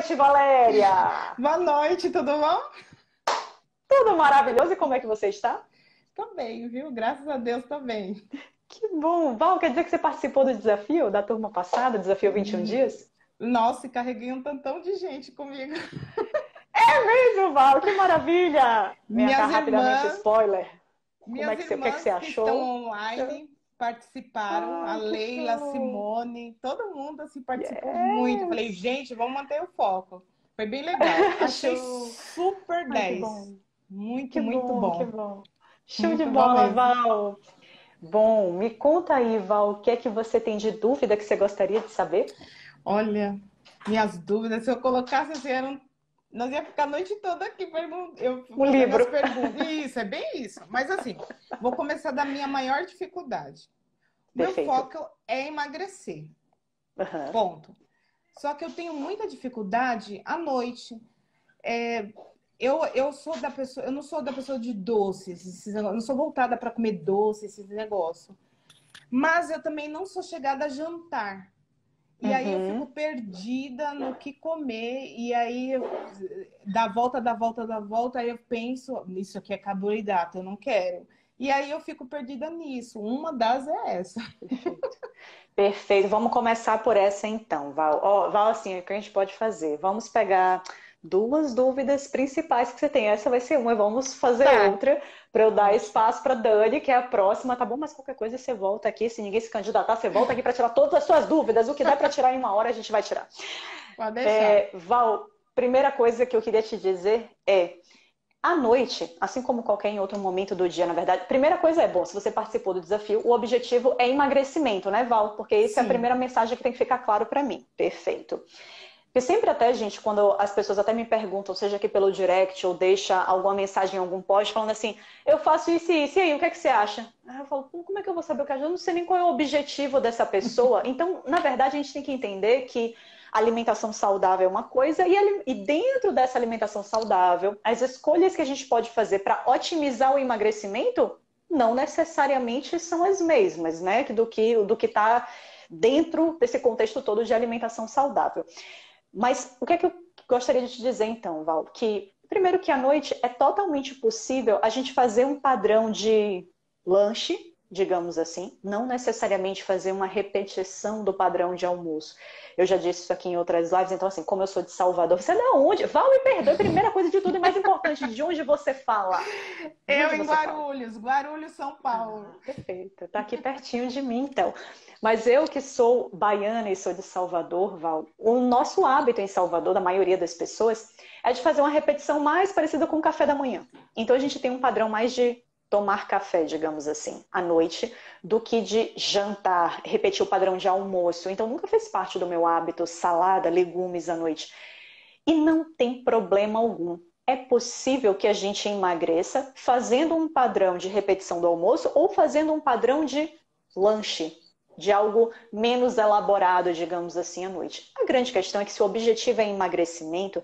noite, Valéria! Boa noite, tudo bom? Tudo maravilhoso, e como é que você está? Tô bem, viu? Graças a Deus, tô bem. Que bom! Val, quer dizer que você participou do desafio da turma passada, desafio 21 dias? Nossa, e carreguei um tantão de gente comigo. É mesmo, Val, que maravilha! Vem cá Minhas rapidamente, irmãs, spoiler. minhas O que é que você irmãs que estão achou? online participaram, a Ai, que Leila, a show! Simone, todo mundo assim participou muito. Falei, Yes! gente, vamos manter o foco. Foi bem legal. Achei Show! super Ai, que 10. bom! Muito, Que muito bom, que bom. bom! Show de Muito bom bola, mesmo. Val! Bom, me conta aí, Val, o que é que você tem de dúvida que você gostaria de saber? Olha, minhas dúvidas, se eu colocasse assim, nós ia ficar a noite toda aqui eu Um fazendo as livro. perguntas. Isso, é bem isso. Mas assim, vou começar da minha maior dificuldade. Meu Perfeito. foco é emagrecer. Aham. Ponto. Só que eu tenho muita dificuldade à noite. Eu sou da pessoa, eu não sou da pessoa de doces, eu não sou voltada para comer doces, esses negócios. Mas eu também não sou chegada a jantar. E aí eu fico Uhum. perdida no que comer, e aí dá volta, dá volta, dá volta, aí eu penso, isso aqui é carboidrato, eu não quero. E aí eu fico perdida nisso. Uma das é essa. Perfeito. Perfeito. Vamos começar por essa então, Val. Ó, Val, assim, o que a gente pode fazer? Vamos pegar duas dúvidas principais que você tem. Essa vai ser uma, e vamos fazer Tá, outra para eu dar ótimo. espaço para Dani, que é a próxima, tá bom? Mas qualquer coisa você volta aqui, se ninguém se candidatar, você volta aqui para tirar todas as suas dúvidas. O que der para tirar em uma hora, a gente vai tirar. Pode deixar. Val, primeira coisa que eu queria te dizer é à noite, assim como qualquer outro momento do dia, na verdade, primeira coisa é, bom, se você participou do desafio, o objetivo é emagrecimento, né, Val? Porque essa é a Sim. primeira mensagem que tem que ficar claro pra mim. Perfeito. Porque sempre até, gente, quando as pessoas até me perguntam, seja aqui pelo direct ou deixa alguma mensagem em algum post, falando assim, eu faço isso e isso, e aí, o que é que você acha? Aí eu falo, pô, como é que eu vou saber o que acha? Eu não sei nem qual é o objetivo dessa pessoa. Então, na verdade, a gente tem que entender que alimentação saudável é uma coisa e dentro dessa alimentação saudável, as escolhas que a gente pode fazer para otimizar o emagrecimento não necessariamente são as mesmas, né, do que está dentro desse contexto todo de alimentação saudável. Mas o que é que eu gostaria de te dizer então, Val? Que primeiro que à noite é totalmente possível a gente fazer um padrão de lanche, digamos assim, não necessariamente fazer uma repetição do padrão de almoço. Eu já disse isso aqui em outras lives, então assim, como eu sou de Salvador, você é de onde? Val, me perdoe, primeira coisa de tudo e mais importante, de onde você fala? De Eu onde em você fala? Guarulhos, Guarulhos, São Paulo. Ah, perfeito. Tá aqui pertinho de mim, então. Mas eu que sou baiana e sou de Salvador, Val, o nosso hábito em Salvador, da maioria das pessoas, é de fazer uma repetição mais parecida com o café da manhã. Então a gente tem um padrão mais de tomar café, digamos assim, à noite, do que de jantar, repetir o padrão de almoço. Então nunca fez parte do meu hábito salada, legumes à noite. E não tem problema algum. É possível que a gente emagreça fazendo um padrão de repetição do almoço ou fazendo um padrão de lanche, de algo menos elaborado, digamos assim, à noite. A grande questão é que se o objetivo é emagrecimento,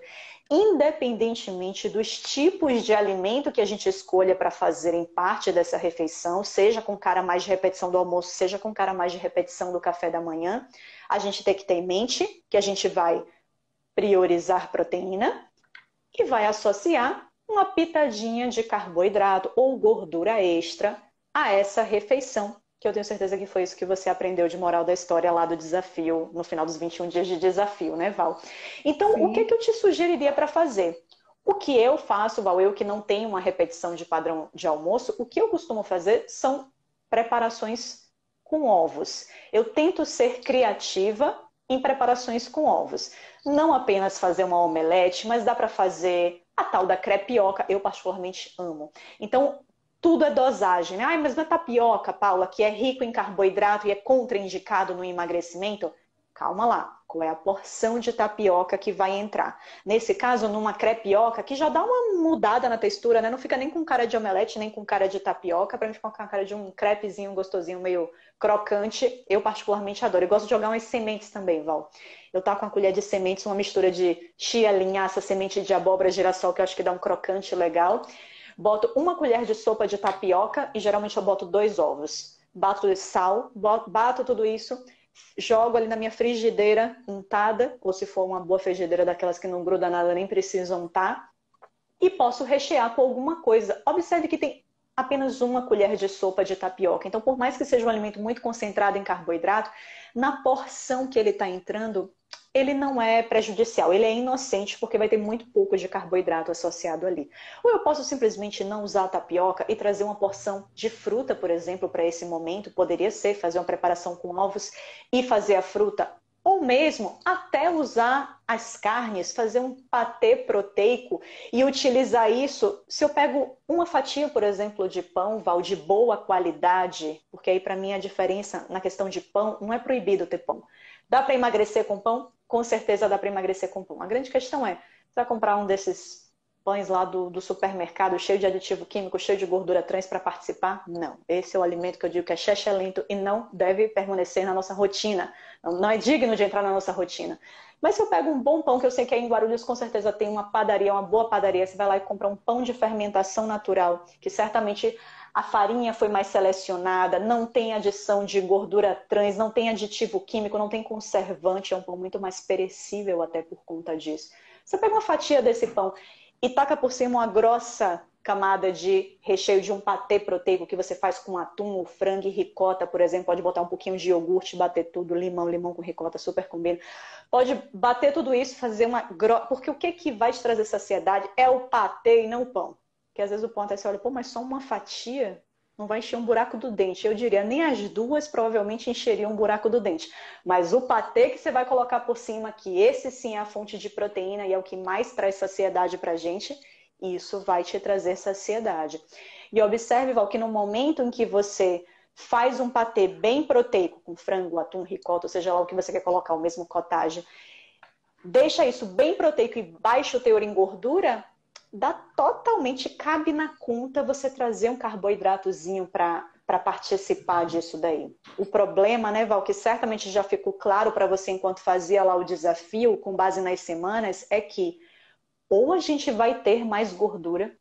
independentemente dos tipos de alimento que a gente escolha para fazer em parte dessa refeição, seja com cara mais de repetição do almoço, seja com cara mais de repetição do café da manhã, a gente tem que ter em mente que a gente vai priorizar proteína e vai associar uma pitadinha de carboidrato ou gordura extra a essa refeição, que eu tenho certeza que foi isso que você aprendeu de moral da história lá do desafio, no final dos 21 dias de desafio, né, Val? Então, o que que Sim. eu te sugeriria para fazer? O que eu faço, Val, eu que não tenho uma repetição de padrão de almoço, o que eu costumo fazer são preparações com ovos. Eu tento ser criativa em preparações com ovos. Não apenas fazer uma omelete, mas dá para fazer a tal da crepioca, eu particularmente amo. Então, tudo é dosagem, né? Ai, mas não é tapioca, Paula, que é rico em carboidrato e é contraindicado no emagrecimento? Calma lá, qual é a porção de tapioca que vai entrar? Nesse caso, numa crepioca, que já dá uma mudada na textura, né? Não fica nem com cara de omelete, nem com cara de tapioca, pra gente ficar com a cara de um crepezinho gostosinho, meio crocante. Eu particularmente adoro. Eu gosto de jogar umas sementes também, Val. Eu taco com a colher de sementes, uma mistura de chia, linhaça, semente de abóbora, girassol, que eu acho que dá um crocante legal. Boto uma colher de sopa de tapioca e geralmente eu boto 2 ovos. Bato sal, bato tudo isso, jogo ali na minha frigideira untada, ou se for uma boa frigideira daquelas que não gruda nada, nem precisa untar, e posso rechear com alguma coisa. Observe que tem apenas uma colher de sopa de tapioca. Então, por mais que seja um alimento muito concentrado em carboidrato, na porção que ele está entrando, ele não é prejudicial, ele é inocente porque vai ter muito pouco de carboidrato associado ali. Ou eu posso simplesmente não usar a tapioca e trazer uma porção de fruta, por exemplo, para esse momento. Poderia ser fazer uma preparação com ovos e fazer a fruta. Ou mesmo até usar as carnes, fazer um patê proteico e utilizar isso. Se eu pego uma fatia, por exemplo, de pão, Val, de boa qualidade, porque aí para mim a diferença na questão de pão, não é proibido ter pão. Dá para emagrecer com pão? Com certeza dá para emagrecer com pão. A grande questão é, você vai comprar um desses pães lá do supermercado, cheio de aditivo químico, cheio de gordura trans para participar? Não. Esse é o alimento que eu digo que é lento e não deve permanecer na nossa rotina. Não é digno de entrar na nossa rotina. Mas se eu pego um bom pão, que eu sei que aí em Guarulhos com certeza tem uma padaria, uma boa padaria, você vai lá e compra um pão de fermentação natural, que certamente a farinha foi mais selecionada, não tem adição de gordura trans, não tem aditivo químico, não tem conservante, é um pão muito mais perecível até por conta disso. Você pega uma fatia desse pão e taca por cima uma grossa camada de recheio de um patê proteico que você faz com atum, ou frango e ricota, por exemplo. Pode botar um pouquinho de iogurte, bater tudo, limão com ricota, super combina. Pode bater tudo isso, fazer uma... Porque o que vai te trazer saciedade é o patê e não o pão. Porque às vezes o pão até você olha, pô, mas só uma fatia não vai encher um buraco do dente. Eu diria, nem as duas provavelmente encheriam um buraco do dente. Mas o patê que você vai colocar por cima, que esse sim é a fonte de proteína e é o que mais traz saciedade pra gente, isso vai te trazer saciedade. E observe, Val, que no momento em que você faz um patê bem proteico, com frango, atum, ricota, ou seja lá o que você quer colocar, o mesmo cottage, deixa isso bem proteico e baixo teor em gordura, dá totalmente, cabe na conta você trazer um carboidratozinho para participar disso daí. O problema, né, Val, que certamente já ficou claro para você enquanto fazia lá o desafio, com base nas semanas, é que ou a gente vai ter mais gordura,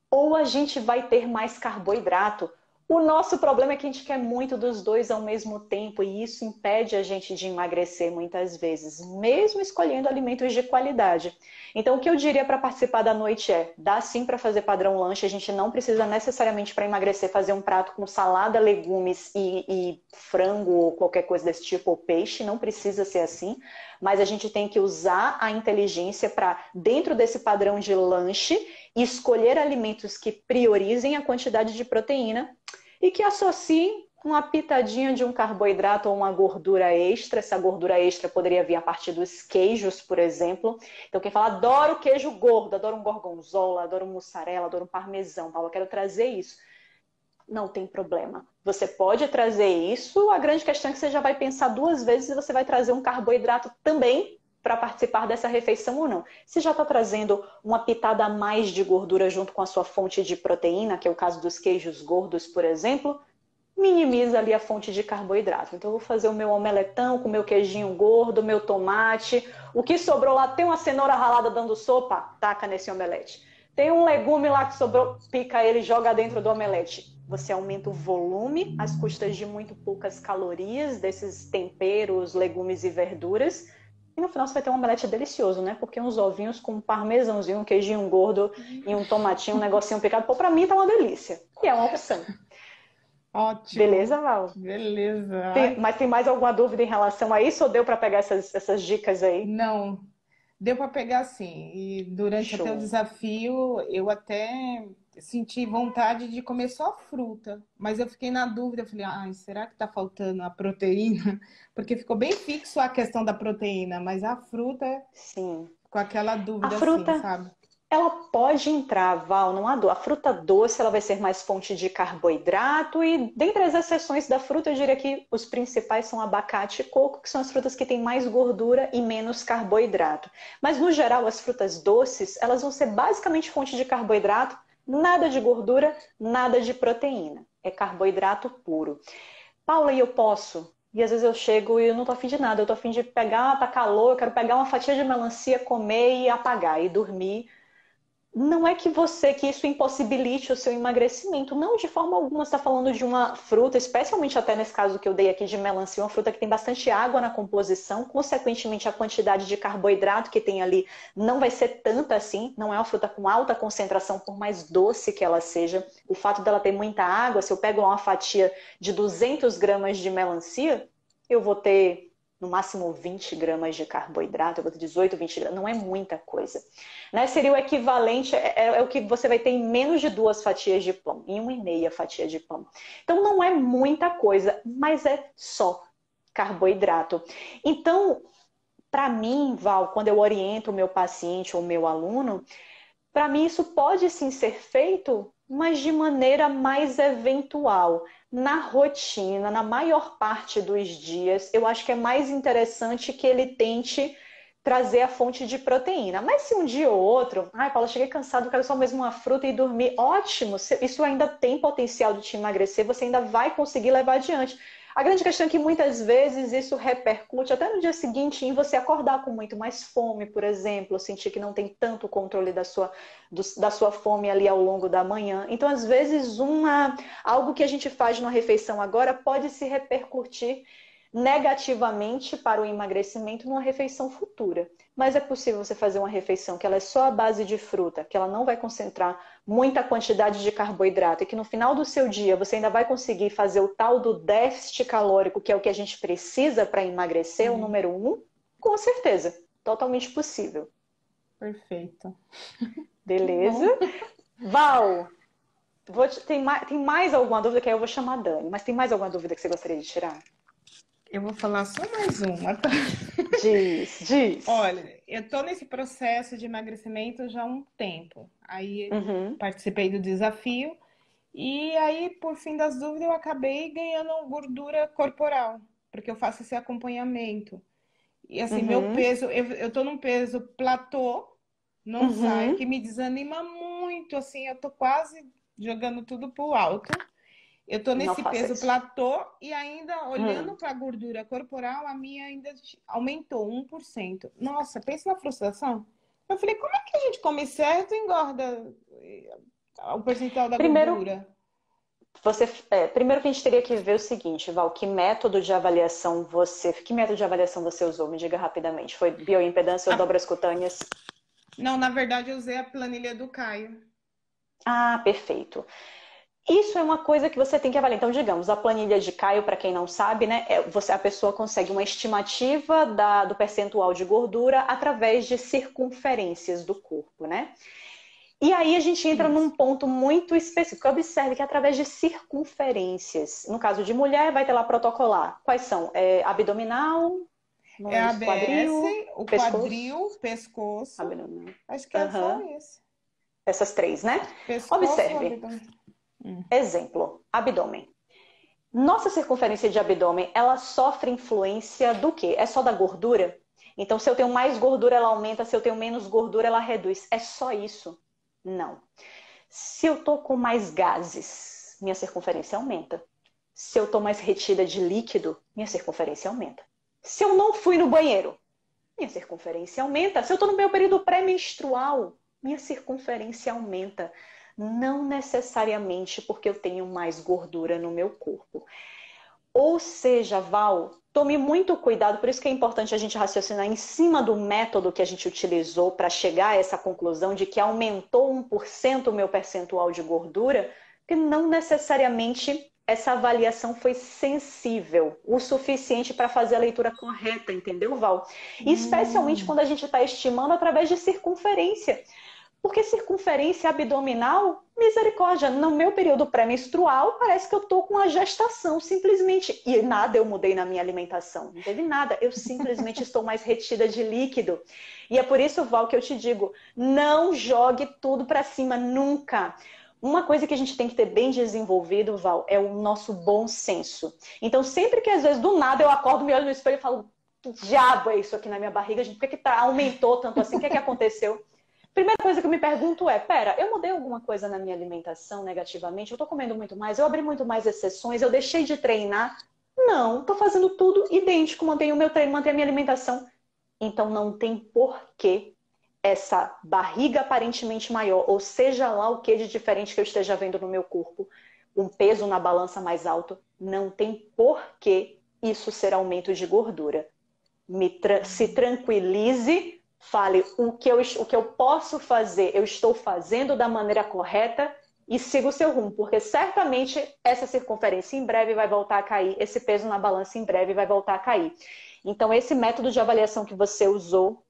ou a gente vai ter mais carboidrato. O nosso problema é que a gente quer muito dos dois ao mesmo tempo e isso impede a gente de emagrecer muitas vezes, mesmo escolhendo alimentos de qualidade. Então, o que eu diria para participar da noite é, dá sim para fazer padrão lanche, a gente não precisa necessariamente para emagrecer fazer um prato com salada, legumes e frango ou qualquer coisa desse tipo, ou peixe, não precisa ser assim, mas a gente tem que usar a inteligência para, dentro desse padrão de lanche, escolher alimentos que priorizem a quantidade de proteína e que associem uma pitadinha de um carboidrato ou uma gordura extra. Essa gordura extra poderia vir a partir dos queijos, por exemplo. Então, quem fala, adoro queijo gordo, adoro um gorgonzola, adoro um mussarela, adoro um parmesão, Paulo, eu quero trazer isso. Não tem problema. Você pode trazer isso, a grande questão é que você já vai pensar duas vezes e você vai trazer um carboidrato também para participar dessa refeição ou não. Se já está trazendo uma pitada a mais de gordura junto com a sua fonte de proteína, que é o caso dos queijos gordos, por exemplo, minimiza ali a fonte de carboidrato. Então, eu vou fazer o meu omeletão com o meu queijinho gordo, meu tomate. O que sobrou lá, tem uma cenoura ralada dando sopa? Taca nesse omelete. Tem um legume lá que sobrou, pica ele e joga dentro do omelete. Você aumenta o volume às custas de muito poucas calorias desses temperos, legumes e verduras. E no final você vai ter um omelete delicioso, né? Porque uns ovinhos com um parmesãozinho, um queijinho gordo e um tomatinho, um negocinho picado. Pô, pra mim tá uma delícia. E é uma opção. Ótimo. Beleza, Val? Beleza. Mas tem mais alguma dúvida em relação a isso ou deu para pegar essas dicas aí? Não, deu para pegar sim. E durante até o Show. desafio, eu até senti vontade de comer só fruta. Mas eu fiquei na dúvida, eu falei, ai, será que tá faltando a proteína? Porque ficou bem fixo a questão da proteína, mas a fruta, Sim. com aquela A dúvida assim, fruta, sabe? ela pode entrar, Val, não há dúvida. A fruta doce, ela vai ser mais fonte de carboidrato e dentre as exceções da fruta, eu diria que os principais são abacate e coco, que são as frutas que têm mais gordura e menos carboidrato. Mas, no geral, as frutas doces, elas vão ser basicamente fonte de carboidrato, nada de gordura, nada de proteína. É carboidrato puro. Paula, e eu posso? E às vezes eu chego e eu não tô afim de nada, eu tô afim de pegar, tá calor, eu quero pegar uma fatia de melancia, comer e apagar e dormir. não é que isso impossibilite o seu emagrecimento. Não, de forma alguma. Você está falando de uma fruta, especialmente até nesse caso que eu dei aqui de melancia, uma fruta que tem bastante água na composição, consequentemente a quantidade de carboidrato que tem ali não vai ser tanta assim, não é uma fruta com alta concentração, por mais doce que ela seja. O fato dela ter muita água, se eu pego lá uma fatia de 200 gramas de melancia, eu vou ter no máximo 20 gramas de carboidrato, eu vou ter 18, 20 gramas, não é muita coisa. Né? Seria o equivalente, é o que você vai ter em menos de 2 fatias de pão, em 1,5 fatia de pão. Então não é muita coisa, mas é só carboidrato. Então, para mim, Val, quando eu oriento o meu paciente ou o meu aluno, para mim isso pode sim ser feito, mas de maneira mais eventual. Na rotina, na maior parte dos dias, eu acho que é mais interessante que ele tente trazer a fonte de proteína. Mas se um dia ou outro, ai, Paula, cheguei cansado, quero só mesmo uma fruta e dormir, ótimo, isso ainda tem potencial de te emagrecer, você ainda vai conseguir levar adiante. A grande questão é que muitas vezes isso repercute até no dia seguinte em você acordar com muito mais fome, por exemplo, sentir que não tem tanto controle da sua fome ali ao longo da manhã. Então, às vezes, algo que a gente faz numa refeição agora pode se repercutir negativamente para o emagrecimento numa refeição futura. Mas é possível você fazer uma refeição que ela é só à base de fruta, que ela não vai concentrar muita quantidade de carboidrato e que no final do seu dia você ainda vai conseguir fazer o tal do déficit calórico, que é o que a gente precisa para emagrecer, o número 1, com certeza. Totalmente possível. Perfeito. Beleza? Val, tem mais alguma dúvida que aí eu vou chamar a Dani, mas tem mais alguma dúvida que você gostaria de tirar? Eu vou falar só mais uma, tá? Diz. Olha, eu tô nesse processo de emagrecimento já há um tempo. Aí participei do desafio e aí, por fim das dúvidas, eu acabei ganhando gordura corporal, porque eu faço esse acompanhamento. E assim, meu peso, eu tô num peso platô, não sai, que me desanima muito, assim, eu tô quase jogando tudo pro alto. Eu tô nesse peso platô e ainda olhando para a gordura corporal, a minha ainda aumentou 1%. Nossa, pensa na frustração. Eu falei, como é que a gente come certo e engorda o percentual da gordura? Primeiro que a gente teria que ver o seguinte, Val, que método de avaliação você usou? Me diga rapidamente. Foi bioimpedância ou dobras cutâneas? Não, na verdade eu usei a planilha do Caio. Ah, perfeito. Isso é uma coisa que você tem que avaliar. Então, digamos, a planilha de Caio, para quem não sabe, né, a pessoa consegue uma estimativa do percentual de gordura através de circunferências do corpo, né? E aí a gente entra num ponto muito específico. Observe que através de circunferências, no caso de mulher, vai ter lá protocolar. Quais são? Abdominal, É a ABS, o pescoço, quadril, pescoço. abdominal. Acho que é só isso. Essas 3, né? Pescoço, Observe. abdômen. Exemplo, abdômen. Nossa circunferência de abdômen, ela sofre influência do quê? É só da gordura? Então, se eu tenho mais gordura, ela aumenta. Se eu tenho menos gordura, ela reduz. É só isso? Não. Se eu tô com mais gases, minha circunferência aumenta. Se eu tô mais retida de líquido, minha circunferência aumenta. Se eu não fui no banheiro, minha circunferência aumenta. Se eu tô no meu período pré-menstrual, minha circunferência aumenta. Não necessariamente porque eu tenho mais gordura no meu corpo. Ou seja, Val, tome muito cuidado, por isso que é importante a gente raciocinar em cima do método que a gente utilizou para chegar a essa conclusão de que aumentou 1% o meu percentual de gordura, porque não necessariamente essa avaliação foi sensível o suficiente para fazer a leitura correta, entendeu, Val? Especialmente quando a gente está estimando através de circunferência. Porque circunferência abdominal, misericórdia, no meu período pré-menstrual, parece que eu tô com a gestação, simplesmente. E nada eu mudei na minha alimentação, não teve nada. Eu simplesmente estou mais retida de líquido. E é por isso, Val, que eu te digo, não jogue tudo para cima, nunca. Uma coisa que a gente tem que ter bem desenvolvido, Val, é o nosso bom senso. Então, sempre que às vezes do nada eu acordo, me olho no espelho e falo, que diabo é isso aqui na minha barriga, gente? Por que aumentou tanto assim? O que é que aconteceu? Primeira coisa que eu me pergunto é, pera, eu mudei alguma coisa na minha alimentação negativamente? Eu tô comendo muito mais? Eu abri muito mais exceções? Eu deixei de treinar? Não, tô fazendo tudo idêntico, mantenho o meu treino, mantenho a minha alimentação. Então não tem porquê essa barriga aparentemente maior, ou seja lá o que de diferente que eu esteja vendo no meu corpo, um peso na balança mais alto, não tem por que isso ser aumento de gordura. Se tranquilize, fale o que eu posso fazer, eu estou fazendo da maneira correta e siga o seu rumo, porque certamente essa circunferência em breve vai voltar a cair, esse peso na balança em breve vai voltar a cair. Então, esse método de avaliação que você usou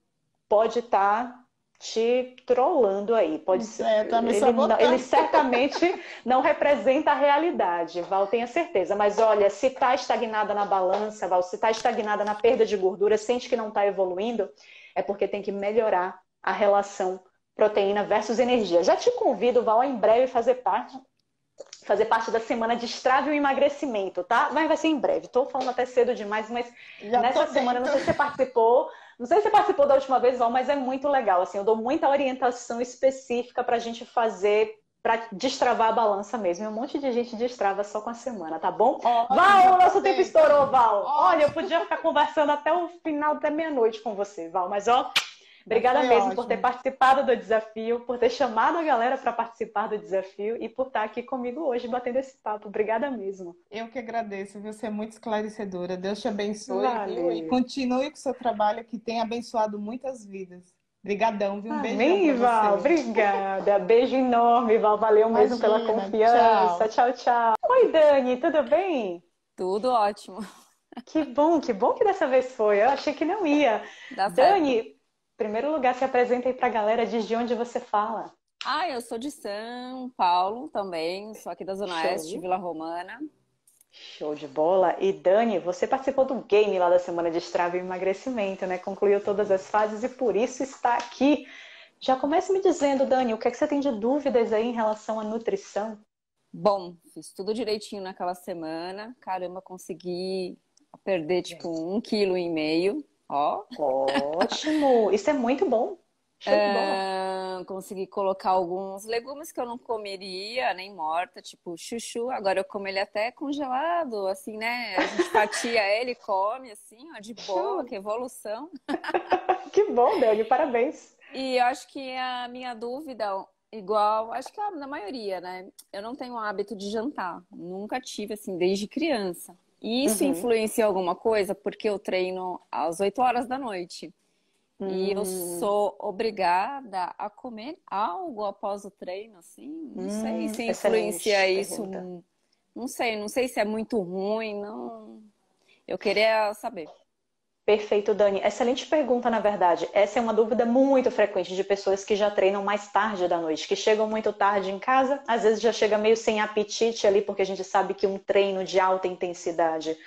pode estar te trollando aí. Pode ser, Tá me ele sabotando. certamente não representa a realidade, Val, tenha certeza. Mas olha, se está estagnada na balança, Val, se está estagnada na perda de gordura, sente que não está evoluindo, é porque tem que melhorar a relação proteína versus energia. Já te convido, Val, a em breve fazer parte da semana de Destrave o emagrecimento, tá? Mas vai ser em breve. Tô falando até cedo demais, mas nessa semana, não sei se você participou. Não sei se você participou da última vez, Val, mas é muito legal. Assim, eu dou muita orientação específica pra gente fazer, pra destravar a balança mesmo. E um monte de gente destrava só com a semana, tá bom? Val, o nosso tempo estourou, Val. Olha, eu podia ficar conversando até o final, até meia-noite com você, Val. Mas, ó, obrigada mesmo por ter participado do desafio, por ter chamado a galera para participar do desafio e por estar aqui comigo hoje batendo esse papo. Obrigada mesmo. Eu que agradeço, viu? Você é muito esclarecedora. Deus te abençoe, Valeu. viu? E continue com o seu trabalho que tem abençoado muitas vidas. Obrigadão, viu? Um beijão Amém, pra Val. você. Obrigada. Beijo enorme, Val. Valeu mesmo pela confiança. Tchau, tchau. Oi, Dani, tudo bem? Tudo ótimo. Que bom que dessa vez foi. Eu achei que não ia. Dá Dani, certo. em primeiro lugar, se apresenta aí pra galera, diz de onde você fala. Eu sou de São Paulo também, sou aqui da Zona Oeste, Vila Romana. Show de bola. E Dani, você participou do game lá da Semana de Destrave e Emagrecimento, né? Concluiu todas as fases e por isso está aqui. Já comece me dizendo, Dani, o que é que você tem de dúvidas aí em relação à nutrição? Bom, fiz tudo direitinho naquela semana. Caramba, consegui perder tipo 1,5 kg. Ó. Ótimo! Isso é muito bom. Show de bola. Consegui colocar alguns legumes que eu não comeria, nem morta, tipo chuchu. Agora eu como ele até congelado, assim, né? A gente fatia ele e come, assim, ó, de boa, que evolução. Que bom, Dani, parabéns. E eu acho que a minha dúvida, igual, acho que na maioria, né? Eu não tenho o hábito de jantar. Nunca tive, assim, desde criança. E isso influencia alguma coisa? Porque eu treino às 8 horas da noite. E eu sou obrigada a comer algo após o treino, assim. Não sei se influencia isso. Não sei se é muito ruim, não. Eu queria saber. Perfeito, Dani. Excelente pergunta, na verdade. Essa é uma dúvida muito frequente de pessoas que já treinam mais tarde da noite, que chegam muito tarde em casa, às vezes já chega meio sem apetite ali, porque a gente sabe que um treino de alta intensidade,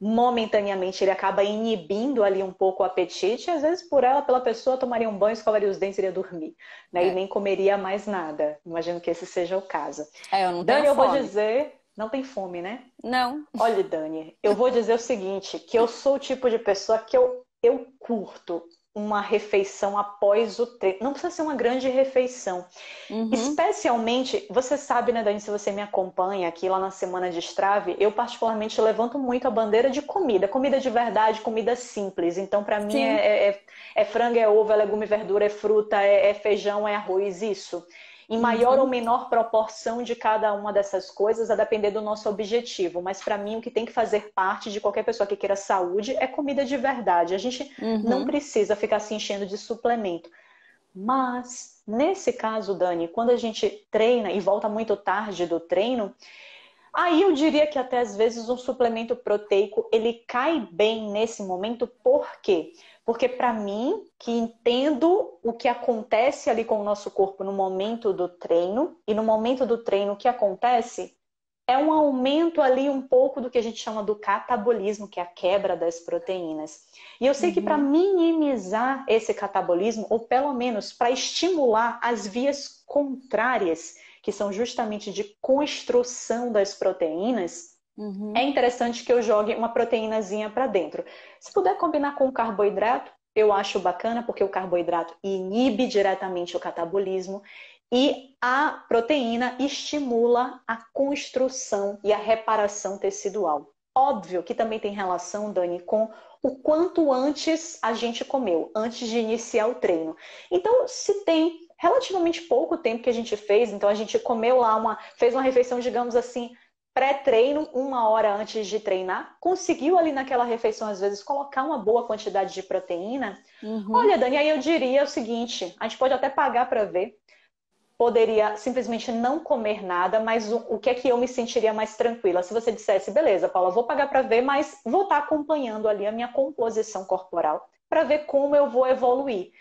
momentaneamente, ele acaba inibindo ali um pouco o apetite, e às vezes pela pessoa, tomaria um banho, escovaria os dentes e iria dormir, né? E nem comeria mais nada. Imagino que esse seja o caso. Eu não Dani, tenho fome. Eu vou dizer... Não tem fome, né? Não. Olha, Dani, eu vou dizer o seguinte, que eu sou o tipo de pessoa que eu curto uma refeição após o treino. Não precisa ser uma grande refeição. Especialmente, você sabe, né, Dani, se você me acompanha aqui lá na Semana de Destrave, eu particularmente levanto muito a bandeira de comida. Comida de verdade, comida simples. Então, para mim, é frango, é ovo, é legume, verdura, é fruta, é feijão, é arroz, isso. Em maior ou menor proporção de cada uma dessas coisas, a depender do nosso objetivo. Mas para mim, o que tem que fazer parte de qualquer pessoa que queira saúde é comida de verdade. A gente não precisa ficar se enchendo de suplemento. Mas, nesse caso, Dani, quando a gente treina e volta muito tarde do treino, aí eu diria que até às vezes um suplemento proteico, ele cai bem nesse momento. Por quê? Porque para mim, que entendo o que acontece ali com o nosso corpo no momento do treino, e no momento do treino o que acontece é um aumento ali um pouco do que a gente chama do catabolismo, que é a quebra das proteínas. E eu sei que para minimizar esse catabolismo, ou pelo menos para estimular as vias contrárias, que são justamente de construção das proteínas, é interessante que eu jogue uma proteínazinha para dentro. Se puder combinar com o carboidrato, eu acho bacana, porque o carboidrato inibe diretamente o catabolismo e a proteína estimula a construção e a reparação tecidual. Óbvio que também tem relação, Dani, com o quanto antes a gente comeu, antes de iniciar o treino. Então, se tem relativamente pouco tempo que a gente fez, então a gente comeu lá, fez uma refeição, digamos assim, pré-treino, 1 hora antes de treinar, conseguiu ali naquela refeição, às vezes, colocar uma boa quantidade de proteína. Olha, Dani, aí eu diria o seguinte, a gente pode até pagar para ver, poderia simplesmente não comer nada, mas o que é que eu me sentiria mais tranquila? Se você dissesse, beleza, Paula, vou pagar para ver, mas vou estar acompanhando ali a minha composição corporal para ver como eu vou evoluir.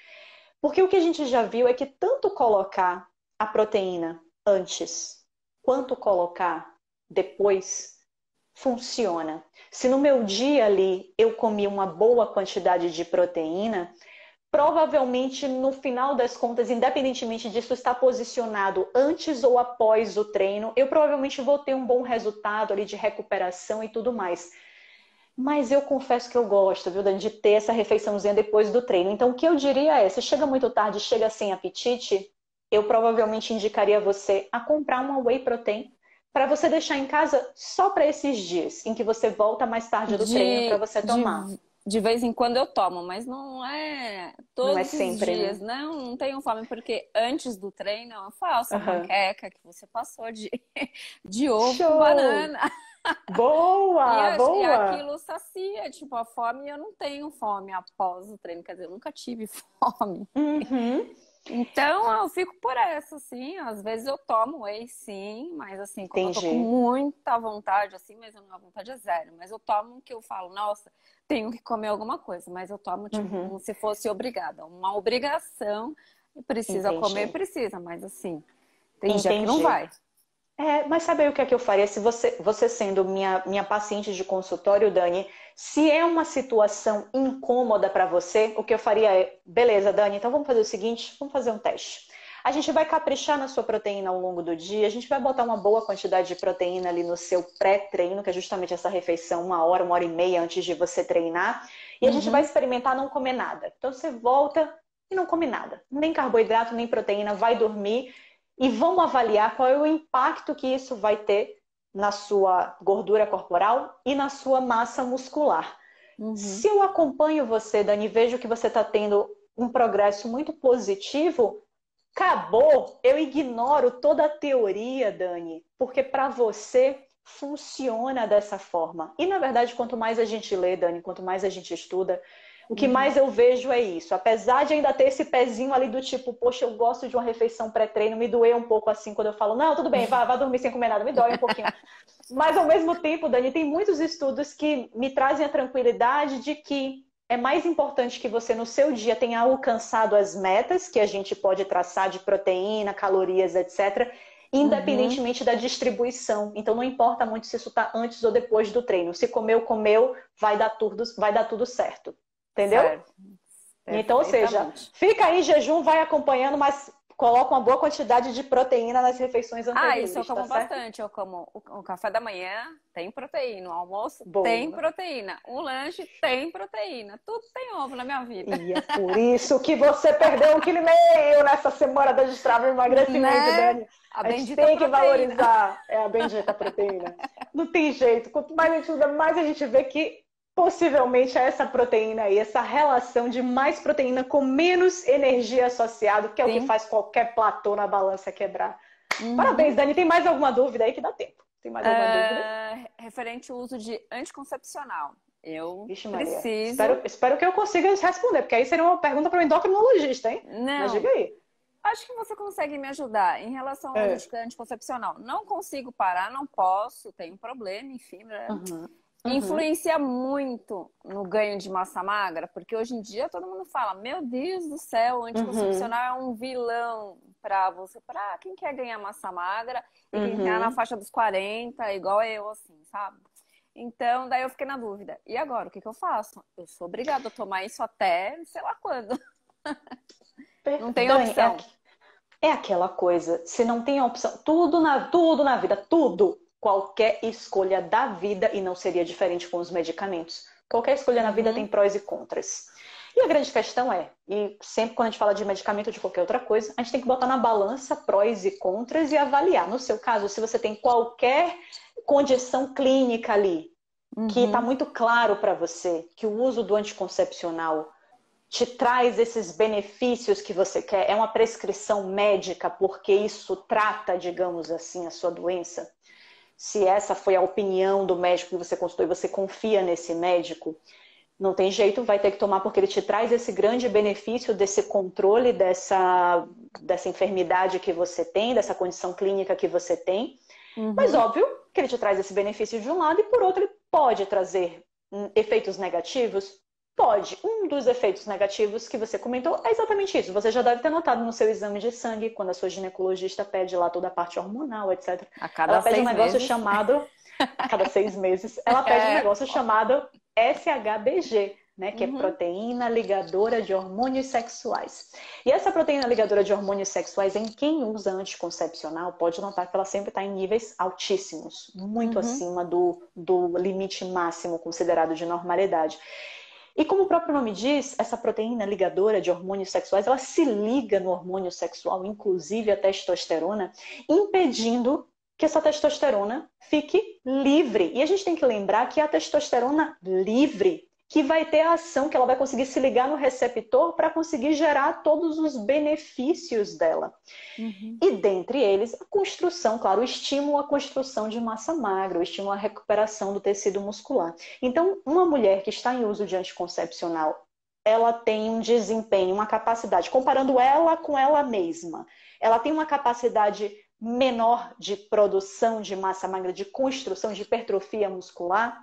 Porque o que a gente já viu é que tanto colocar a proteína antes quanto colocar depois funciona. Se no meu dia ali eu comi uma boa quantidade de proteína, provavelmente no final das contas, independentemente disso estar posicionado antes ou após o treino, eu provavelmente vou ter um bom resultado ali de recuperação e tudo mais. Mas eu confesso que eu gosto, viu, Dani, de ter essa refeiçãozinha depois do treino. Então, o que eu diria é, se chega muito tarde, chega sem apetite, eu provavelmente indicaria você a comprar uma whey protein para você deixar em casa só para esses dias, em que você volta mais tarde do treino para você tomar. De vez em quando eu tomo, mas não é todos Não é os sempre, dias. né? Não tenho fome, porque antes do treino eu faço a panqueca que você passou de ovo com banana. Boa, E boa! aquilo sacia, tipo, a fome. Eu não tenho fome após o treino, quer dizer, eu nunca tive fome. Então eu fico por essa, assim. Às vezes eu tomo whey, sim, mas assim, quando eu tô com muita vontade, assim, mas a vontade é zero. Mas eu tomo que eu falo, nossa, tenho que comer alguma coisa, mas eu tomo tipo como se fosse obrigada. Uma obrigação, precisa comer, precisa, mas assim, tem dia que não vai. Mas sabe aí o que é que eu faria? Se você sendo minha paciente de consultório, Dani, se é uma situação incômoda para você, o que eu faria é, beleza, Dani, então vamos fazer o seguinte, vamos fazer um teste. A gente vai caprichar na sua proteína ao longo do dia, a gente vai botar uma boa quantidade de proteína ali no seu pré-treino, que é justamente essa refeição, 1 hora e meia antes de você treinar, e a gente vai experimentar não comer nada. Então você volta e não come nada, nem carboidrato, nem proteína, vai dormir. E vamos avaliar qual é o impacto que isso vai ter na sua gordura corporal e na sua massa muscular. Se eu acompanho você, Dani, e vejo que você está tendo um progresso muito positivo, acabou, eu ignoro toda a teoria, Dani, porque para você funciona dessa forma. E, na verdade, quanto mais a gente lê, Dani, quanto mais a gente estuda, o que mais eu vejo é isso. Apesar de ainda ter esse pezinho ali do tipo, poxa, eu gosto de uma refeição pré-treino, me doer um pouco assim quando eu falo, não, tudo bem, vá dormir sem comer nada, me dói um pouquinho. Mas ao mesmo tempo, Dani, tem muitos estudos que me trazem a tranquilidade de que é mais importante que você no seu dia tenha alcançado as metas que a gente pode traçar de proteína, calorias, etc., independentemente da distribuição. Então não importa muito se isso está antes ou depois do treino. Se comeu, vai dar tudo certo. Entendeu? Certo. Então, ou seja, fica aí em jejum, vai acompanhando, mas coloca uma boa quantidade de proteína nas refeições anteriores. Isso eu como bastante. Eu como o café da manhã, tem proteína. O almoço tem proteína. O lanche tem proteína. Tudo tem ovo na minha vida. E é por isso que você perdeu 1,5 kg nessa semana da Destrava Emagrecimento, Dani. A gente tem que valorizar a bendita proteína. Não tem jeito. Quanto mais a gente usa, mais a gente vê que possivelmente essa proteína aí, essa relação de mais proteína com menos energia associada, que é o que faz qualquer platô na balança quebrar. Parabéns, Dani. Tem mais alguma dúvida aí que dá tempo? Tem mais alguma dúvida? Referente ao uso de anticoncepcional. Vixe, preciso... Espero que eu consiga responder, porque aí seria uma pergunta para o endocrinologista, hein? Não. Mas diga aí. Acho que você consegue me ajudar em relação ao uso de anticoncepcional. Não consigo parar, não posso, tenho problema, enfim, né? Influencia muito no ganho de massa magra, porque hoje em dia todo mundo fala, meu Deus do céu, o anticoncepcional é um vilão para você, para quem quer ganhar massa magra e quem quer na faixa dos 40, igual eu, assim, sabe? Então, daí eu fiquei na dúvida. E agora, o que eu faço? Eu sou obrigada a tomar isso até sei lá quando. Não tem opção. É aquela coisa, se não tem opção, tudo na vida, qualquer escolha da vida, e não seria diferente com os medicamentos. Qualquer escolha na vida tem prós e contras. E a grande questão é, e sempre quando a gente fala de medicamento ou de qualquer outra coisa, a gente tem que botar na balança prós e contras e avaliar. No seu caso, se você tem qualquer condição clínica ali, que está muito claro para você que o uso do anticoncepcional te traz esses benefícios que você quer, é uma prescrição médica porque isso trata, digamos assim, a sua doença, se essa foi a opinião do médico que você consultou e você confia nesse médico, não tem jeito, vai ter que tomar porque ele te traz esse grande benefício desse controle dessa enfermidade que você tem, dessa condição clínica que você tem. Mas óbvio que ele te traz esse benefício de um lado e por outro ele pode trazer efeitos negativos. Pode. Um dos efeitos negativos que você comentou é exatamente isso. Você já deve ter notado no seu exame de sangue, quando a sua ginecologista pede lá toda a parte hormonal, etc. A cada Ela pede 6 um negócio meses. chamado... A cada 6 meses. Ela pede um negócio chamado SHBG, né? Que é proteína ligadora de hormônios sexuais. E essa proteína ligadora de hormônios sexuais, em quem usa anticoncepcional, pode notar que ela sempre está em níveis altíssimos. Muito acima do limite máximo considerado de normalidade. E como o próprio nome diz, essa proteína ligadora de hormônios sexuais, ela se liga no hormônio sexual, inclusive a testosterona, impedindo que essa testosterona fique livre. E a gente tem que lembrar que é a testosterona livre que vai ter a ação, que ela vai conseguir se ligar no receptor para conseguir gerar todos os benefícios dela. E dentre eles, a construção, claro, o estímulo à construção de massa magra, o estímulo à recuperação do tecido muscular. Então, uma mulher que está em uso de anticoncepcional, ela tem um desempenho, uma capacidade, comparando ela com ela mesma, ela tem uma capacidade menor de produção de massa magra, de construção, de hipertrofia muscular?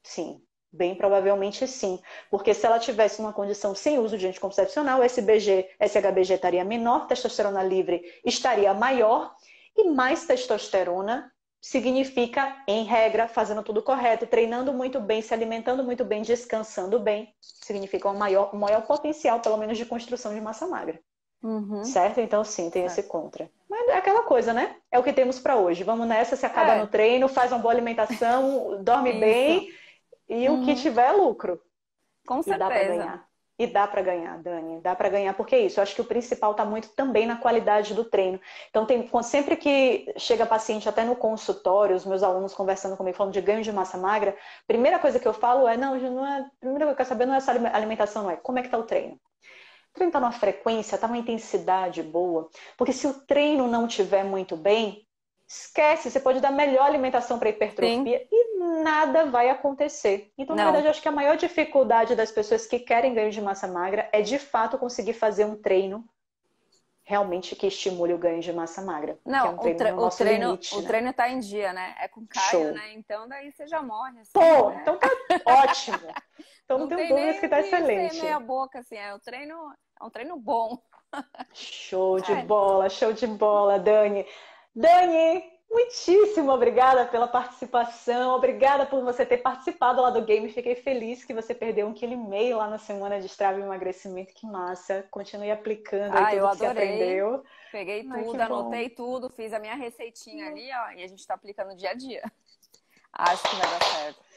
Sim. Bem provavelmente sim, porque se ela tivesse uma condição sem uso de anticoncepcional, SHBG estaria menor, testosterona livre estaria maior, e mais testosterona significa, em regra, fazendo tudo correto, treinando muito bem, se alimentando muito bem, descansando bem, significa um maior potencial, pelo menos, de construção de massa magra. Certo? Então sim, tem esse contra. Mas é aquela coisa, né? É o que temos para hoje. Vamos nessa, se acaba no treino, faz uma boa alimentação, dorme bem... E o que tiver é lucro. Com certeza. E dá para ganhar. E dá para ganhar, Dani. Dá para ganhar, porque é isso. Eu acho que o principal está muito também na qualidade do treino. Então, sempre que chega paciente, até no consultório, os meus alunos conversando comigo, falando de ganho de massa magra, a primeira coisa que eu falo é, não é, a primeira coisa que eu quero saber não é essa alimentação, não é. Como é que está o treino? O treino está numa frequência, está numa intensidade boa. Porque se o treino não estiver muito bem, esquece, você pode dar melhor alimentação para hipertrofia e nada vai acontecer. Então, na verdade, eu acho que a maior dificuldade das pessoas que querem ganho de massa magra é, de fato, conseguir fazer um treino realmente que estimule o ganho de massa magra. Não, que é um treino o treino tá em dia, né? É com Caio, né? Então, daí você já morre. Assim, Pô, né? então tá ótimo. Então não tenho dúvidas que tá excelente. Meia boca, assim, é um treino bom. Show de bola, Dani. Dani, muitíssimo obrigada pela participação. Obrigada por você ter participado lá do game. Fiquei feliz que você perdeu 1,5 kg lá na semana de Strava e emagrecimento. Que massa. Continue aplicando aí tudo que você aprendeu. Peguei tudo, anotei tudo, fiz a minha receitinha ali, ó, e a gente tá aplicando dia a dia. Acho que vai dar certo.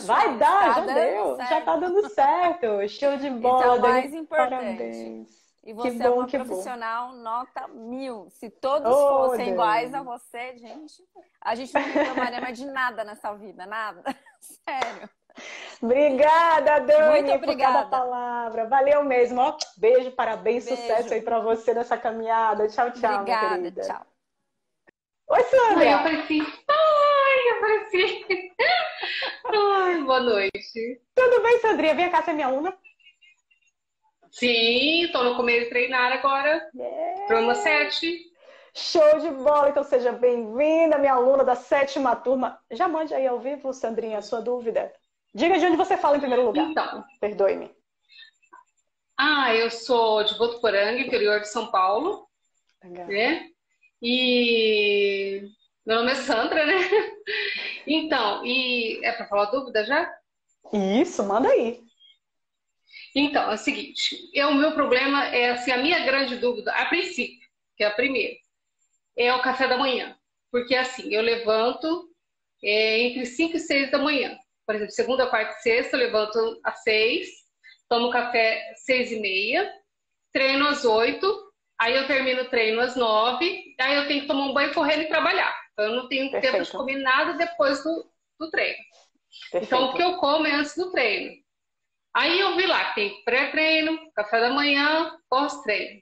Vai dar, já deu. Certo. Já tá dando certo. Show de bola, isso é o Dani. mais importante. Parabéns. E você é uma profissional nota 1000. Se todos fossem iguais a você, gente, a gente não reclamaria mais de nada nessa vida, nada. Sério. Obrigada, Dani, muito obrigada. Por cada palavra. Valeu mesmo. Ó, beijo, parabéns, sucesso aí pra você nessa caminhada. Tchau, tchau, obrigada, minha querida. Tchau. Oi, Sandra. Eu apareci. Ai, boa noite. Tudo bem, Sandrinha? Vem cá ser minha aluna. Sim, estou no Comer e Treinar agora. Turma 7. Show de bola! Então seja bem-vinda, minha aluna da 7ª turma. Já mande aí ao vivo, Sandrinha, a sua dúvida. Diga de onde você fala em primeiro lugar. Então. Perdoe-me. Eu sou de Votuporanga, interior de São Paulo. Legal. Né? E meu nome é Sandra, né? Então, e é para falar dúvida já? Isso, manda aí. Então, é o seguinte, o meu problema é assim, a minha grande dúvida, a princípio, que é a primeira, é o café da manhã. Porque assim, eu levanto entre 5 e 6 da manhã. Por exemplo, segunda, quarta e sexta, eu levanto às 6, tomo café às 6h30, treino às 8, aí eu termino o treino às 9, aí eu tenho que tomar um banho correndo e trabalhar. Então eu não tenho tempo de comer nada depois do treino. Então, o Perfeito. que eu como é antes do treino. Aí eu vi lá que tem pré-treino, café da manhã, pós-treino,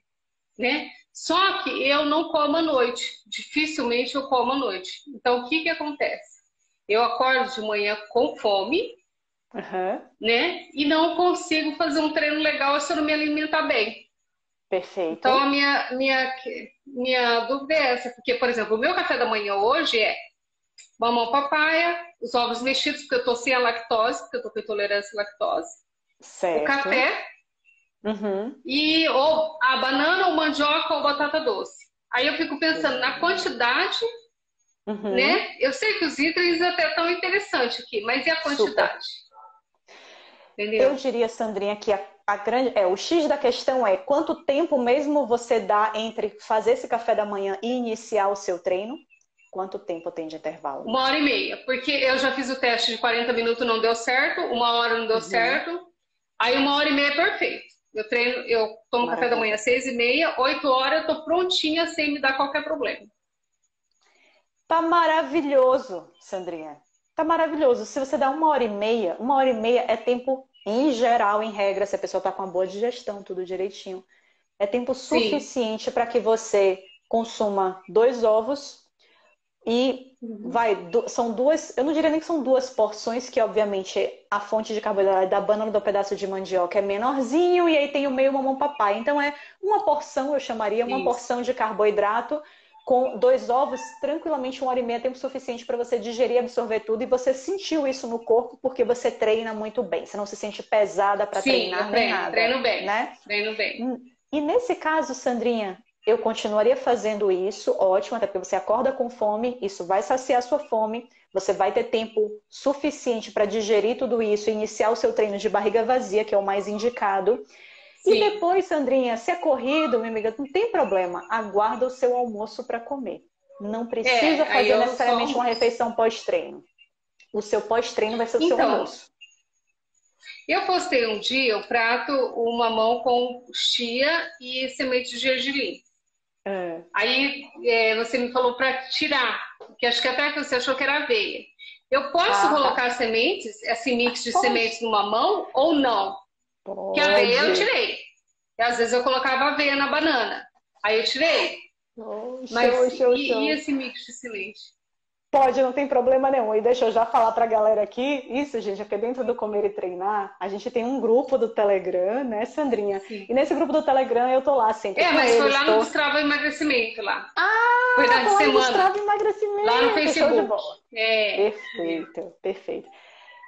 né? Só que eu não como à noite. Dificilmente eu como à noite. Então, o que que acontece? Eu acordo de manhã com fome, Uhum. né? E não consigo fazer um treino legal se eu não me alimentar bem. Perfeito. Então, a minha dúvida é essa. Porque, por exemplo, o meu café da manhã hoje é mamão papaya, os ovos mexidos, porque eu tô sem a lactose, porque eu tô com intolerância à lactose. O Certo. café Uhum. e ou a banana, ou mandioca, ou batata doce. Aí eu fico pensando na quantidade, Uhum. né? Eu sei que os itens até estão interessantes aqui, mas e a Super. quantidade? Eu Entendeu? diria, Sandrinha, que a grande, o X da questão é quanto tempo mesmo você dá entre fazer esse café da manhã e iniciar o seu treino? Quanto tempo tem de intervalo? 1h30, porque eu já fiz o teste de 40 minutos, não deu certo, 1 hora não deu Uhum. certo, aí 1h30 é perfeito. Eu treino, eu tomo café da manhã Maravilha. às 6h30, 8 horas eu tô prontinha sem me dar qualquer problema. Tá maravilhoso, Sandrinha. Tá maravilhoso. Se você dá 1h30 é tempo em geral, em regra, se a pessoa tá com uma boa digestão, tudo direitinho. É tempo Sim. suficiente para que você consuma 2 ovos e são duas, eu não diria nem que são 2 porções, que obviamente a fonte de carboidrato da banana do pedaço de mandioca é menorzinho e aí tem o meio mamão papai. Então é uma porção, eu chamaria uma Isso. porção de carboidrato com 2 ovos, tranquilamente 1h30 é tempo suficiente para você digerir, absorver tudo e você sentiu isso no corpo porque você treina muito bem. Você não se sente pesada para Sim, eu treinar nem nada, treino bem, né? treino bem. E nesse caso, Sandrinha, eu continuaria fazendo isso, ótimo, até porque você acorda com fome, isso vai saciar sua fome, você vai ter tempo suficiente para digerir tudo isso e iniciar o seu treino de barriga vazia, que é o mais indicado. E Sim. depois, Sandrinha, se é corrido, minha amiga, não tem problema, aguarda o seu almoço para comer. Não precisa Aí fazer eu só necessariamente uma almoço. refeição pós-treino. O seu pós-treino vai ser o seu Então, almoço. eu postei um dia o prato, o mamão com chia e semente de gergelim. É. Aí você me falou para tirar, que acho que até que você achou que era aveia. Eu posso Ah, colocar tá. sementes, esse mix de Pode. sementes no mamão ou não? Que a aveia eu Pode. tirei. E às vezes eu colocava aveia na banana. Aí eu tirei. Oh, show, Mas show, e show. esse mix de semente? Pode, não tem problema nenhum. E deixa eu já falar para a galera aqui, isso, gente, é porque dentro do Comer e Treinar, a gente tem um grupo do Telegram, né, Sandrinha? Sim. E nesse grupo do Telegram eu tô lá sempre com Mas foi eles, lá no Destrava Emagrecimento lá. Foi Ah, na tô de lá no semana, Destrava lá no Emagrecimento, show de Facebook. bola. Perfeito, perfeito.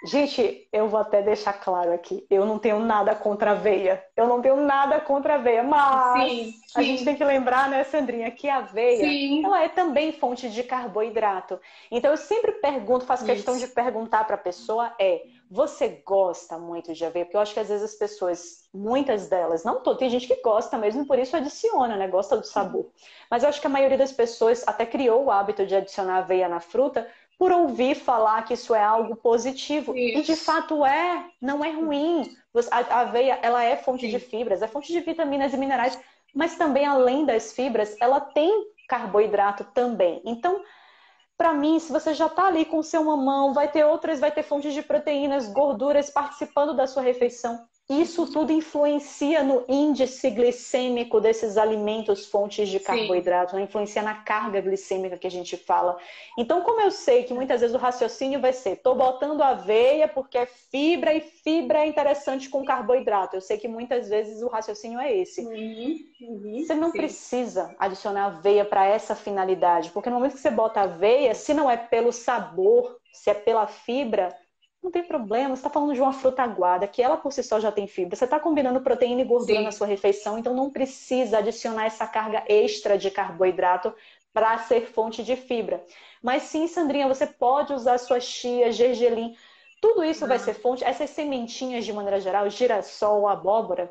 Gente, eu vou até deixar claro aqui, eu não tenho nada contra a aveia. Eu não tenho nada contra a aveia, mas Sim, a gente tem sim, que lembrar, né, Sandrinha, que a aveia, sim. ela é também fonte de carboidrato. Então eu sempre pergunto, faço questão de Isso. perguntar para a pessoa você gosta muito de aveia? Porque eu acho que às vezes as pessoas, muitas delas, não todas, tem gente que gosta mesmo, por isso adiciona, né, gosta do sabor. Mas eu acho que a maioria das pessoas até criou o hábito de adicionar aveia na fruta, por ouvir falar que isso é algo positivo. E de Isso. fato não é ruim. A aveia, ela é fonte de Sim. fibras, é fonte de vitaminas e minerais, mas também além das fibras, ela tem carboidrato também. Então, para mim, se você já está ali com o seu mamão, vai ter fontes de proteínas, gorduras participando da sua refeição. Isso tudo influencia no índice glicêmico desses alimentos, fontes de Sim. carboidrato, né? Influencia na carga glicêmica que a gente fala. Então, como eu sei que muitas vezes o raciocínio vai ser, estou botando aveia porque é fibra e fibra é interessante com carboidrato. Eu sei que muitas vezes o raciocínio é esse. Você não Sim. precisa adicionar aveia para essa finalidade, porque no momento que você bota aveia, se não é pelo sabor, se é pela fibra, não tem problema. Você está falando de uma fruta aguada, que ela por si só já tem fibra. Você está combinando proteína e gordura na Sim. sua refeição, então não precisa adicionar essa carga extra de carboidrato para ser fonte de fibra. Mas sim, Sandrinha, você pode usar sua chia, gergelim, tudo isso vai ser fonte. Essas sementinhas, de maneira geral, girassol, abóbora,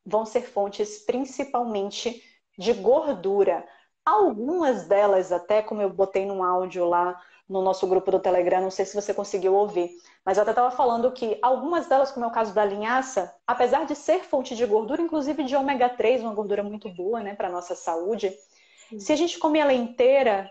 vão ser fontes principalmente de gordura. Algumas delas, até como eu botei num áudio lá no nosso grupo do Telegram, não sei se você conseguiu ouvir, mas eu até estava falando que algumas delas, como é o caso da linhaça, apesar de ser fonte de gordura, inclusive de ômega 3, uma gordura muito boa, né, para a nossa saúde, se a gente come ela inteira,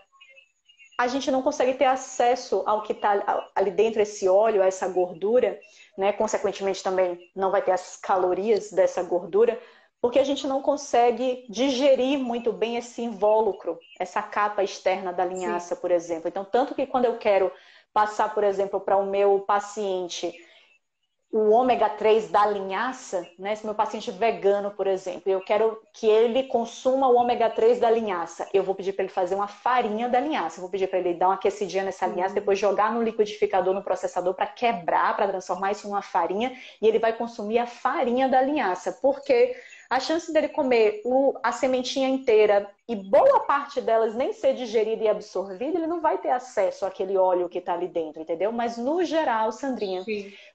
a gente não consegue ter acesso ao que está ali dentro, esse óleo, essa gordura, né? Consequentemente também não vai ter as calorias dessa gordura, porque a gente não consegue digerir muito bem esse invólucro, essa capa externa da linhaça, por exemplo. Então, tanto que quando eu quero passar, por exemplo, para o meu paciente o ômega 3 da linhaça, né? Se meu paciente vegano, por exemplo, eu quero que ele consuma o ômega 3 da linhaça, eu vou pedir para ele fazer uma farinha da linhaça, eu vou pedir para ele dar uma aquecidinha nessa linhaça, depois jogar no liquidificador, no processador para quebrar, para transformar isso numa farinha, e ele vai consumir a farinha da linhaça, porque a chance dele comer a sementinha inteira e boa parte delas nem ser digerida e absorvida, ele não vai ter acesso àquele óleo que está ali dentro, entendeu? Mas no geral, Sandrinha,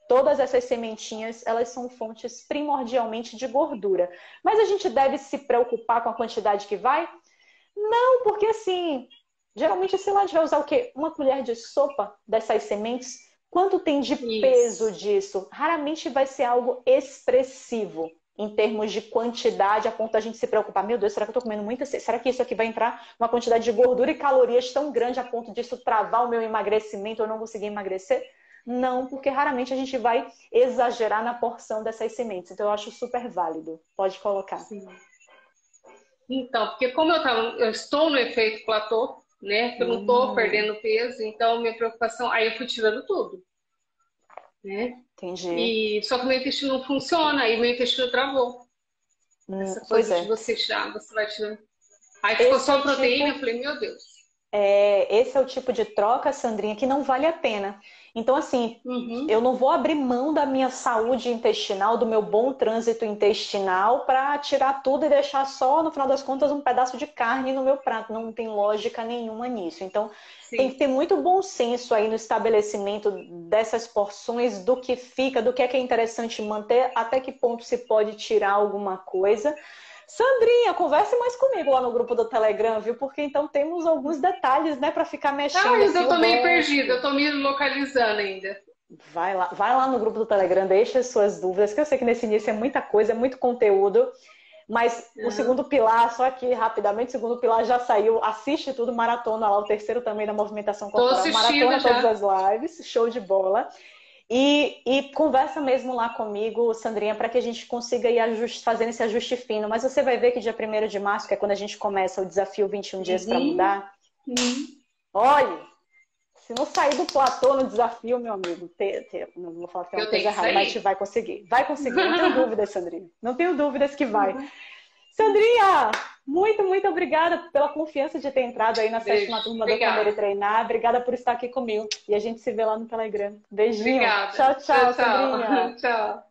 todas essas sementinhas, elas são fontes primordialmente de gordura. Mas a gente deve se preocupar com a quantidade que vai? Não, porque assim, geralmente, sei lá, a gente vai usar o quê? Uma colher de sopa dessas sementes? Quanto tem de peso disso? Raramente vai ser algo expressivo em termos de quantidade, a ponto da gente se preocupar. Meu Deus, será que eu estou comendo muita? Será que isso aqui vai entrar uma quantidade de gordura e calorias tão grande a ponto disso travar o meu emagrecimento ou eu não conseguir emagrecer? Não, porque raramente a gente vai exagerar na porção dessas sementes. Então, eu acho super válido. Pode colocar. Sim. Então, porque como eu estou no efeito platô, né? Que eu não estou perdendo peso, então minha preocupação... Aí eu fui tirando tudo. Né? Entendi. Só que o meu intestino não funciona, aí meu intestino travou. Essa coisa de você tirar, você vai tirando. Aí ficou só a proteína, eu falei, meu Deus. Esse é o tipo de troca, Sandrinha, que não vale a pena. Então, assim, eu não vou abrir mão da minha saúde intestinal, do meu bom trânsito intestinal, para tirar tudo e deixar só, no final das contas, um pedaço de carne no meu prato. Não tem lógica nenhuma nisso. Então, tem que ter muito bom senso aí no estabelecimento dessas porções, do que fica, do que é interessante manter, até que ponto se pode tirar alguma coisa. Sandrinha, converse mais comigo lá no grupo do Telegram, viu? Porque então temos alguns detalhes, né, para ficar mexendo. Mas eu tô meio perdida, eu tô me localizando ainda. Vai lá no grupo do Telegram, deixa as suas dúvidas, que eu sei que nesse início é muita coisa, é muito conteúdo. Mas o segundo pilar, só aqui rapidamente, o segundo pilar já saiu, assiste tudo, maratona lá, o terceiro também da movimentação corporal, maratona todas as lives, show de bola. E conversa mesmo lá comigo, Sandrinha, para que a gente consiga ir fazendo esse ajuste fino. Mas você vai ver que dia 1º de março, que é quando a gente começa o desafio 21 dias para mudar, olha, se não sair do platô no desafio, meu amigo, não vou falar que tem uma coisa errada, mas a gente vai conseguir. Vai conseguir, não tenho dúvidas, Sandrinha. Não tenho dúvidas que vai. Sandrinha, muito, muito obrigada pela confiança de ter entrado aí na 7ª turma do Comer e Treinar. Obrigada por estar aqui comigo. E a gente se vê lá no Telegram. Beijinho. Obrigada. Tchau, Sandrinha. Tchau.